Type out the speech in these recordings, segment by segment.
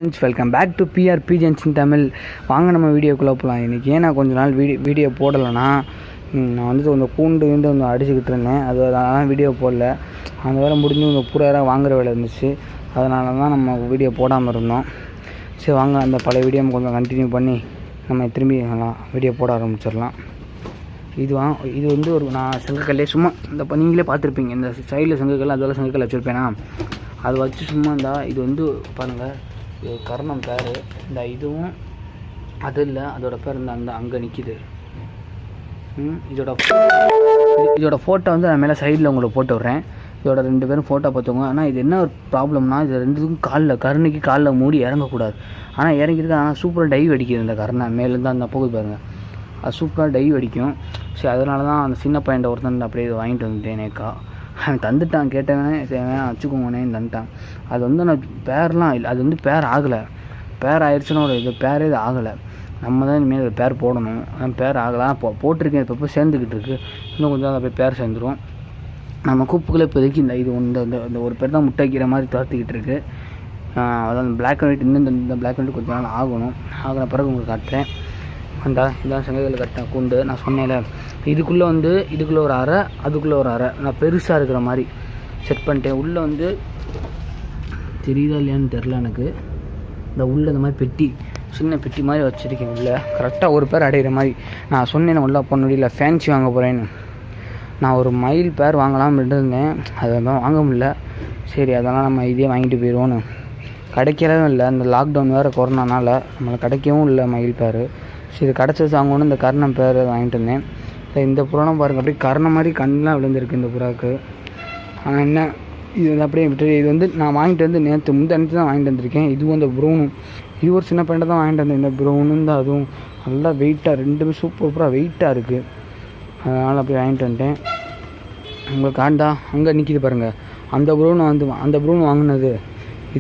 Friends, welcome back to B பிஜென்ஸ் in Tamil. வாங்க நம்ம வீடியோக்குள்ளே போகலாம். இன்றைக்கி ஏன் நான் கொஞ்ச நாள் வீடியோ போடலைன்னா, நான் வந்துட்டு கொஞ்சம் கூண்டு வந்து அடிச்சுக்கிட்டு இருந்தேன். அதெல்லாம் வீடியோ போடல. அந்த வேலை முடிஞ்சு கொஞ்சம் பூரா வாங்குகிற வேலை இருந்துச்சு. அதனால தான் நம்ம வீடியோ போடாமல் இருந்தோம். சரி வாங்க, அந்த பழைய வீடியோ கொஞ்சம் கண்டினியூ பண்ணி நம்ம திரும்பி வீடியோ போட ஆரம்பிச்சிடலாம். இது வந்து ஒரு நான் செங்கக்கல்லே சும்மா இந்த நீங்களே பார்த்துருப்பீங்க, இந்த சைடில் செங்கக்கல் அதெல்லாம் செங்கக்கல் வச்சுருப்பேனா, அது வச்சு சும்மா இது வந்து பாருங்கள், இது கர்ணம் பேர். இந்த இதுவும் அது இல்லை, அதோட பேர் அந்த அங்கே நிற்கிது. இதோட ஃபோட்டோ வந்து நான் மேலே சைடில் உங்களுக்கு போட்டு விட்றேன். இதோட 2 பேரும் ஃபோட்டோ பார்த்துங்க. ஆனால் இது என்ன ஒரு ப்ராப்ளம்னா, இது 2த்துக்கும் கருணைக்கு காலில் மூடி இறங்கக்கூடாது. ஆனால் இறங்கிருக்கு. ஆனால் சூப்பராக டைவ் அடிக்குது. இந்த கருணை மேலேருந்து அந்த போகுது பாருங்கள், அது சூப்பராக டைவ் அடிக்கும். சரி, அதனால தான் அந்த சின்ன பையன் ஒருத்தன் அப்படியே இதை வாங்கிட்டு வந்துட்டேன். நேக்கா அவன் தந்துட்டான், கேட்டவனே சரி வேணாம் வச்சுக்கோங்கண்ணேன்னு தந்துட்டான். அது வந்து நான் பேர்லாம் இல்லை, அது வந்து பேர் ஆகலை. பேர் ஆயிடுச்சுன்னா ஒரு இது பேரே இது ஆகலை. நம்ம தான் இனிமேல் பேர் போடணும். பேர் ஆகலை, போட்டிருக்கேன். இப்போ சேர்ந்துக்கிட்டு இருக்குது. இன்னும் கொஞ்சம் அதை போய் பேர் சேர்ந்துடும். நம்ம கூப்புக்குள்ளே இப்போதைக்கு இந்த ஒரு பேர் தான் முட்டை வைக்கிற மாதிரி துரத்திக்கிட்டு இருக்குது. அதான் பிளாக் அண்ட் ஒயிட். இன்னும் இந்த பிளாக் அண்ட் ஒயிட் கொஞ்சம் நாள் ஆகணும். ஆகின பிறகு உங்களுக்கு காட்டுறேன். இதான் செங்கல் கட்டின கூண்டு. நான் சொன்னேன்ல, இதுக்குள்ளே ஒரு அறை, அதுக்குள்ளே ஒரு அறை. நான் பெருசாக இருக்கிற மாதிரி செட் பண்ணிட்டேன். உள்ளே வந்து தெரியுதா இல்லையான்னு தெரில எனக்கு. இந்த உள்ளே இந்த மாதிரி பெட்டி, சின்ன பெட்டி மாதிரி வச்சுருக்கேன். உள்ளே கரெக்டாக ஒரு பேர் அடையிற மாதிரி. நான் சொன்னேன் உள்ளே போன முடியல, ஃபேன்சி வாங்க போகிறேன்னு. நான் ஒரு மயில் பேர் வாங்கலாம்னு இருந்தேன், அதெல்லாம் வாங்க முடியல. சரி, அதெல்லாம் நம்ம இதே வாங்கிட்டு போயிடுவோன்னு. கிடைக்கிறதும் இல்லை, இந்த லாக்டவுன் வேறு கொரோனானால நம்மளை கிடைக்கவும் இல்லை மயில் பேர். சரி, கிடச்சது வாங்கணுன்னு இந்த கர்ணம் பேர் வாங்கிட்டு வந்தேன். இந்த புறாலாம் பாருங்கள், அப்படியே கர்ணம் மாதிரி கண்ணெலாம் விழுந்திருக்கு இந்த புறாவுக்கு. ஆனால் என்ன, இது அப்படியே விட்டு, இது வந்து நான் வாங்கிட்டு வந்து முந்தனைத்து தான் வாங்கிட்டு வந்திருக்கேன். இதுவும் அந்த ப்ரௌனும், இது ஒரு சின்ன பையன் தான் வாங்கிட்டு வந்தேன். இந்த ப்ரௌனும் தான் அதுவும் நல்லா வெயிட்டாக, 2மே சூப்பராக வெயிட்டாக இருக்குது. அதனால் அப்படியே வாங்கிட்டு வந்துட்டேன். உங்களுக்கு காண்டா அங்கே நிற்கிது பாருங்கள், அந்த ப்ரௌன் வாங்கினது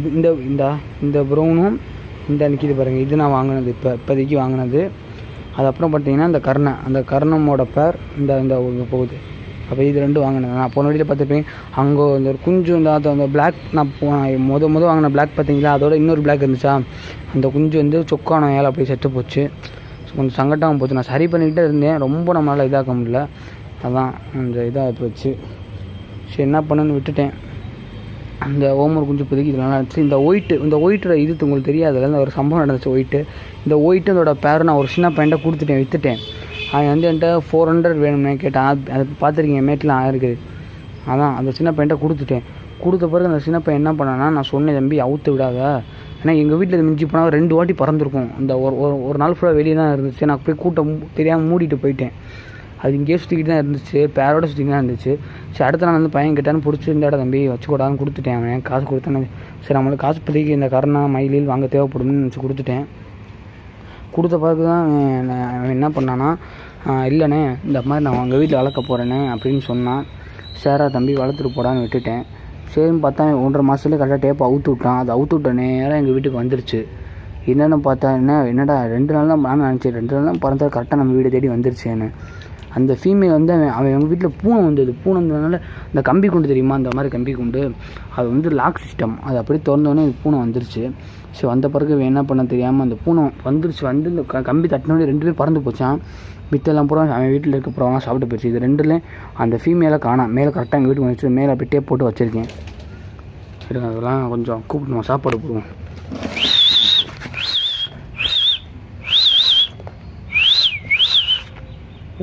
இது. இந்த ப்ரௌனும் இந்த நிற்கிது பாருங்கள், இது நான் வாங்கினது இப்போதைக்கு வாங்கினது. அது அப்புறம் பார்த்தீங்கன்னா அந்த கர்ணமோட பேர் இந்த போகுது. அப்போ இது 2 வாங்கினது. நான் போன வழியில் பார்த்துருப்பேன். அங்கே இந்த ஒரு குஞ்சு அந்த பிளாக், நான் முத வாங்கின பிளாக் பார்த்தீங்களா, அதோட இன்னொரு பிளாக் இருந்துச்சா, அந்த குஞ்சு வந்து சொக்கான ஏழை அப்படியே செத்து போச்சு. கொஞ்சம் சங்கட்டமாக போச்சு. நான் சரி பண்ணிக்கிட்டே இருந்தேன், ரொம்ப நம்மளால் இதாக்க முடியல. அதான் அந்த இதாக போச்சு. சரி, என்ன பண்ணுன்னு விட்டுட்டேன். அந்த ஓமர் குஞ்சு இப்போதைக்கு இது நல்லா இருந்துச்சு. இந்த ஒயிட்டோட இது உங்களுக்கு தெரியாதுல்ல, இந்த ஒரு சம்பவம் நடந்துச்சு. இந்த ஒயிட்டு அதோட பேர் நான் ஒரு சின்ன பையன்ட்ட கொடுத்துட்டேன், விற்றுட்டேன். அவன் வந்து என்கிட்ட 400 வேணும்னே கேட்டான். அது பார்த்துருக்கீங்க, மேட்டில் ஆயிருக்குது. அதான் அந்த சின்ன பையன்ட்ட கொடுத்துட்டேன். கொடுத்த பிறகு அந்த சின்ன பையன் என்ன பண்ணான்னா, நான் சொன்னேன் தம்பி அவுத்து விடாத. ஏன்னா எங்கள் வீட்டில் இது மிஞ்சி போனால் 2 வாட்டி பறந்துருக்கும். இந்த ஒரு நாள் ஃபுல்லாக வெளியே தான் இருந்துச்சு. நான் போய் கூட்டம் தெரியாமல் மூடிட்டு போயிட்டேன். அது இங்கேயே சுற்றிக்கிட்டு தான் இருந்துச்சு, பேரோட சுற்றிக்கிட்டு தான் இருந்துச்சு. சரி, அடுத்த நாள் வந்து பையன் கேட்டான்னு பிடிச்சி இந்த இடம் தம்பி வச்சுக்கூடாதுன்னு கொடுத்துட்டேன். அவன் காசு கொடுத்தேன்னு. சரி, நம்மளுக்கு காசு பற்றிக்கு இந்த கர்ணா மயிலில் வாங்க தேவைப்படும்னு நினச்சி கொடுத்துட்டேன். கொடுத்த பிறகு தான் அவன் என்ன பண்ணான்னா, இல்லைண்ணே இந்த மாதிரி நான் உங்கள் வீட்டில் வளர்க்க போகிறேண்ணே அப்படின்னு சொன்னான். சேரா தம்பி வளர்த்துட்டு போடான்னு விட்டுட்டேன். சரின்னு பார்த்தா 1.5 மாதத்துலேயே கரெக்டாக டேப்பை அவுத்து விட்டான். அது அவுத்து விட்ட நேரம் எங்கள் வீட்டுக்கு வந்துருச்சு. என்னென்னு பார்த்தா என்னடா 2 நாள் தான் நான் நினச்சேன், 2 நாள் தான் பிறந்தா கரெக்டாக நம்ம வீடை தேடி வந்துருச்சேன்னு. அந்த ஃபீமேல் வந்து அவன் எங்கள் வீட்டில் பூனை வந்ததுனால இந்த கம்பி குண்டு தெரியுமா, அந்த மாதிரி கம்பி குண்டு, அது வந்து லாக் சிஸ்டம். அது அப்படியே திறந்தோடனே பூனை வந்துருச்சு. ஸோ வந்த பிறகு என்ன பண்ண தெரியாமல் அந்த பூனை வந்துருச்சு. வந்து இந்த கம்பி தட்டினோடனே 2 பேரும் பறந்து போச்சான். மித்தெல்லாம் பூரா அவன் வீட்டில் இருக்க அப்புறம் சாப்பிட்டு போயிடுச்சு. இது 2லேயும் அந்த ஃபீமேலை காணாம். மேலே கரெக்டாக எங்கள் வீட்டுக்கு வந்துச்சு. மேலே அப்படியே டேப் போட்டு வச்சுருக்கேன். சரிங்க, அதெல்லாம் கொஞ்சம் கூப்பிடுவோம், சாப்பாடு போடுவோம்.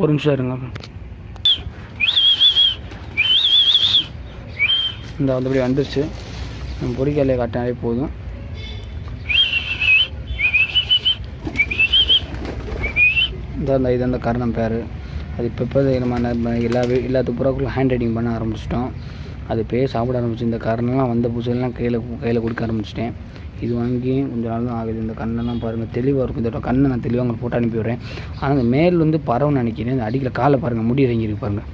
ஒரு நிமிஷம் இருங்க. இந்த வந்தபடி வந்துருச்சு. நம்ம பொறிக்காலையை காட்டினாலே போதும். இது அந்த கர்ணம் பேர். அது இப்போ நம்ம எல்லாத்துக்கு புறாக்குள்ள ஹேண்ட் ரைட்டிங் பண்ண ஆரம்பிச்சிட்டோம். அது பேர் சாப்பிட ஆரம்பிச்சு. இந்த கர்ணெல்லாம் வந்த புதுசெல்லாம் கையில் கொடுக்க ஆரம்பிச்சிட்டேன். இது வாங்கி கொஞ்சம் நாள் தான் ஆகுது. இந்த கண்ணெல்லாம் பாருங்கள் தெளிவாக இருக்கும். இதோட கண்ணை நான் தெளிவாக உங்களுக்கு போட்டு அனுப்பி விடுறேன். ஆனால் இந்த மேல் வந்து பறவைன்னு நினைக்கிறேன். இந்த அடிக்கில் காலை பாருங்கள், முடி இறங்கியிருக்கு பாருங்கள்.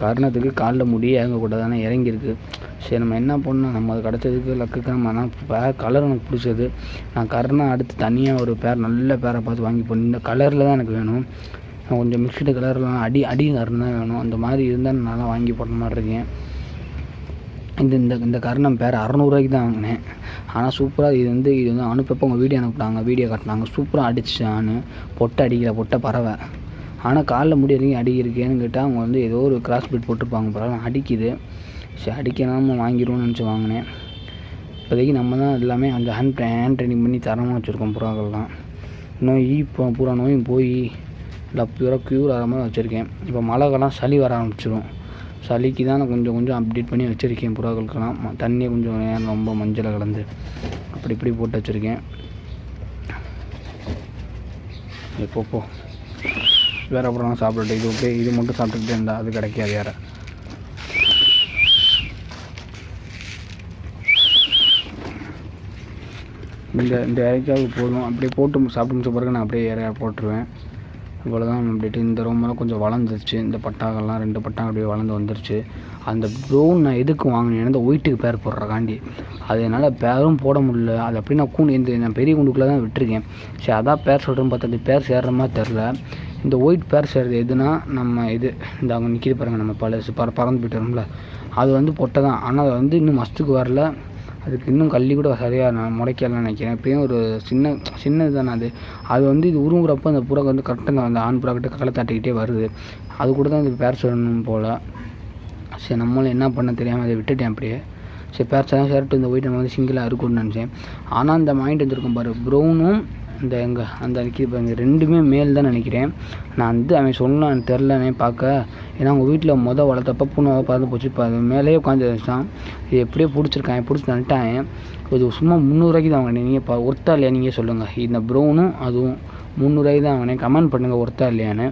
கர்ணத்துக்கு காலில் முடி இறங்கக்கூடாது, ஆனால் இறங்கியிருக்கு. சரி, நம்ம என்ன பண்ணோம், நம்ம அது கிடச்சதுக்கு லக்குக்கு நம்ம. ஆனால் கலர் எனக்கு பிடிச்சது. நான் கர்ணம் அடுத்து தனியாக ஒரு பேர் நல்ல பேரை பார்த்து வாங்கி போடணும். இந்த கலரில் தான் எனக்கு வேணும். நான் கொஞ்சம் மிக்ஸ்டு கலர்லாம் அடி கர்ணம் தான் வேணும். அந்த மாதிரி இருந்தால் நல்லா வாங்கி போடுற மாதிரி இருக்கேன். இந்த இந்த இந்த கர்ணம் பேர் 600 தான் வாங்கினேன். ஆனால் சூப்பராக இது வந்து அனுப்பப்போ அவங்க வீடியோ அனுப்பிட்டாங்க, வீடியோ காட்டினாங்க. சூப்பராக அடிச்சு நான் பொட்டை அடிக்கல, பொட்டை பறவை. ஆனால் காலில் முடி எதுவும் அடிக்கிறேன்னு கேட்டால் அவங்க வந்து ஏதோ ஒரு கிராஸ் பீட் போட்டிருப்பாங்க, பரவாயில்ல அடிக்குது. சரி அடிக்கலாமல் வாங்கிடுவோம்னு நினச்சி வாங்கினேன். இப்போதைக்கு நம்ம தான் எல்லாமே அந்த ஹேண்ட் ட்ரைனிங் பண்ணி தரமாக வச்சுருக்கோம் புறாக்கள்லாம். இன்னும் பூரா நோயும் போய் இல்லை பியூராக க்யூர் ஆகிற மாதிரி வச்சுருக்கேன். இப்போ மழைக்கெல்லாம் சளி வர ஆரம்பிச்சிடும். சளிக்கு தான் நான் கொஞ்சம் அப்டேட் பண்ணி வச்சுருக்கேன் புறாக்களுக்கெல்லாம். தண்ணியை கொஞ்சம் நேரம் ரொம்ப மஞ்சளை கலந்து இப்படி போட்டு வச்சுருக்கேன். எப்போ வேறு அப்புறம் சாப்பிட்டுட்டு இது மட்டும் சாப்பிட்டுக்கிட்டே இருந்தால் அது கிடைக்காது வேறு. இந்த இறைக்காவுக்கு போதும். அப்படியே போட்டு சாப்பிட்டு முடிச்ச பிறகு நான் அப்படியே இறையா போட்டுருவேன். இவ்வளோதான் அப்படின்ட்டு. இந்த ரோமெல்லாம் கொஞ்சம் வளர்ந்துருச்சு. இந்த பட்டாக்கள்லாம் 2 பட்டாங்க அப்படியே வளர்ந்து வந்துருச்சு. அந்த ப்ரௌன் நான் எதுக்கு வாங்கினேன், இந்த ஒயிட்டுக்கு பேர் போடுறக்காண்டி. அது என்னால் பேரும் போட முடியல. அது அப்படி நான் பெரிய கூண்டுக்குள்ளே தான் விட்டுருக்கேன். சரி அதான் பேர் சொல்கிறேன்னு பார்த்தா அது பேர் சேர்ற மாதிரி தெரில. இந்த ஒயிட் பேர் சேர்றது எதுனா நம்ம இந்த அவங்க நிற்கிது பாருங்கள், நம்ம பறந்து போய்ட்டு வரும்ல, அது வந்து பொட்டை தான். ஆனால் அது வந்து இன்னும் மஸ்துக்கு வரல. அதுக்கு இன்னும் கள்ளி கூட சரியாக நான் முளைக்கலன்னு நினைக்கிறேன். இப்போயும் ஒரு சின்னது தானே அது வந்து இது உருங்குறப்போ அந்த புறா வந்து கரெக்டாக அந்த ஆண் புறா கிட்ட களை தட்டிக்கிட்டே வருது. அது கூட தான் இது பேர் சொல்லணும் போல். சரி நம்மளும் என்ன பண்ண தெரியாமல் அதை விட்டுட்டேன் அப்படியே. சரி பேர் சேர்த்து இந்த ஒயிட் நம்ம வந்து சிங்கிளாக இருக்கும்னு நினச்சேன். ஆனால் இந்த மைண்ட் வந்துருக்கும் பாரு, ப்ரௌனும் இந்த அந்த நிற்கிது பாருங்க, 2மே மேல் தான் நினைக்கிறேன். நான் வந்து அவன் சொன்னான்னு தெரிலனே பார்க்க. ஏன்னா அவங்க வீட்டில் வளர்த்தப்போ பூனை பறந்து போச்சு. இப்போ அது மேலேயே உட்காந்து வச்சான். இது எப்படியோ பிடிச்சி நட்டான். இது சும்மா 300 தான் வாங்கினேன். நீங்கள் ஒர்த்தா இல்லையா நீங்கள் சொல்லுங்கள். இந்த ப்ரௌனும் அதுவும் 300 தான் வாங்கினேன். கமெண்ட் பண்ணுங்கள் ஒர்த்தா இல்லையான்னு.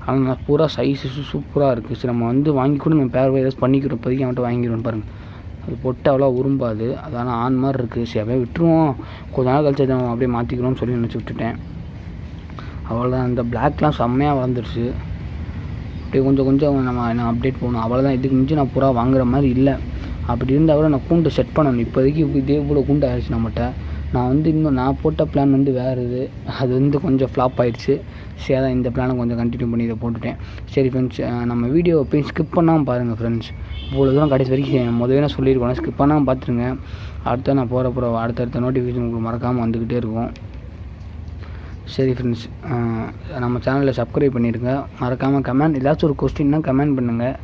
ஆனால் நான் பூரா சைஸு சூப்பராக இருக்குது. சரி நம்ம வந்து வாங்கி கூட நம்ம பேர் ஏதாச்சும் பண்ணிக்கிறோம். இப்போதைக்கு அவன்கிட்ட வாங்கிடுவோன்னு பாருங்கள். அது பொட்டு அவ்வளோ உரும்பாது. அதனால் ஆண் மாதிரி இருக்குது. சரி அப்படியே விட்டுருவோம், கொஞ்ச நாள் கழிச்சு அதை அப்படியே மாற்றிக்கிறோம்னு சொல்லி நினச்சி விட்டுட்டேன். அவ்வளோதான். இந்த பிளாக்லாம் செம்மையாக வளர்ந்துருச்சு. அப்படியே கொஞ்சம் நம்ம அப்டேட் போகணும். அவ்வளோதான். இதுக்கு மிஞ்சி நான் புறா வாங்குற மாதிரி இல்லை. அப்படி இருந்தால் கூட நான் கூண்டு செட் பண்ணணும். இப்போதைக்கு இதே போல் கூண்டு ஆயிடுச்சு நம்மகிட்ட. நான் வந்து இன்னும் நான் போட்ட பிளான் வந்து வேறு அது வந்து கொஞ்சம் ஃப்ளாப் ஆகிடுச்சு. சரி அதான் இந்த பிளானை கொஞ்சம் கண்டினியூ பண்ணி இதை போட்டுட்டேன். சரி ஃப்ரெண்ட்ஸ், நம்ம வீடியோ போய் ஸ்கிப் பண்ணாமல் பாருங்கள் ஃப்ரெண்ட்ஸ். இவ்வளோ தூரம் கடைசி வரைக்கும் முதவே நான் சொல்லியிருக்கோம், ஸ்கிப் பண்ணாமல் பார்த்துருங்க. அடுத்த நான் போகிற அடுத்தடுத்த நோட்டிஃபிகேஷன் உங்களுக்கு மறக்காமல் வந்துக்கிட்டே இருக்கும். சரி ஃப்ரெண்ட்ஸ், நம்ம சேனலில் சப்ஸ்கிரைப் பண்ணிடுங்க. மறக்காமல் கமெண்ட் ஏதாச்சும் ஒரு கொஸ்டின்னா கமெண்ட் பண்ணுங்கள்.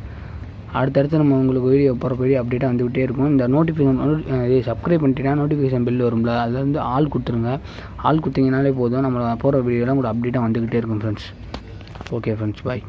அடுத்தடுத்து நம்ம உங்களுக்கு வீடியோ அப்டேட்டாக வந்துக்கிட்டே இருக்கும். இந்த நோட்டிஃபிகேஷன் சப்ஸ்கிரைப் பண்ணிட்டீங்கன்னா நோட்டிஃபிகேஷன் பில் வரும்ல, அதில் வந்து ஆள் கொடுத்துருங்க. ஆள் கொடுத்தீங்கனாலே போதும், நம்ம போகிற வீடியோலாம் உங்களுக்கு அப்டேட்டாக வந்துக்கிட்டே இருக்கும் ஃப்ரெண்ட்ஸ். ஓகே ஃப்ரெண்ட்ஸ், பாய்.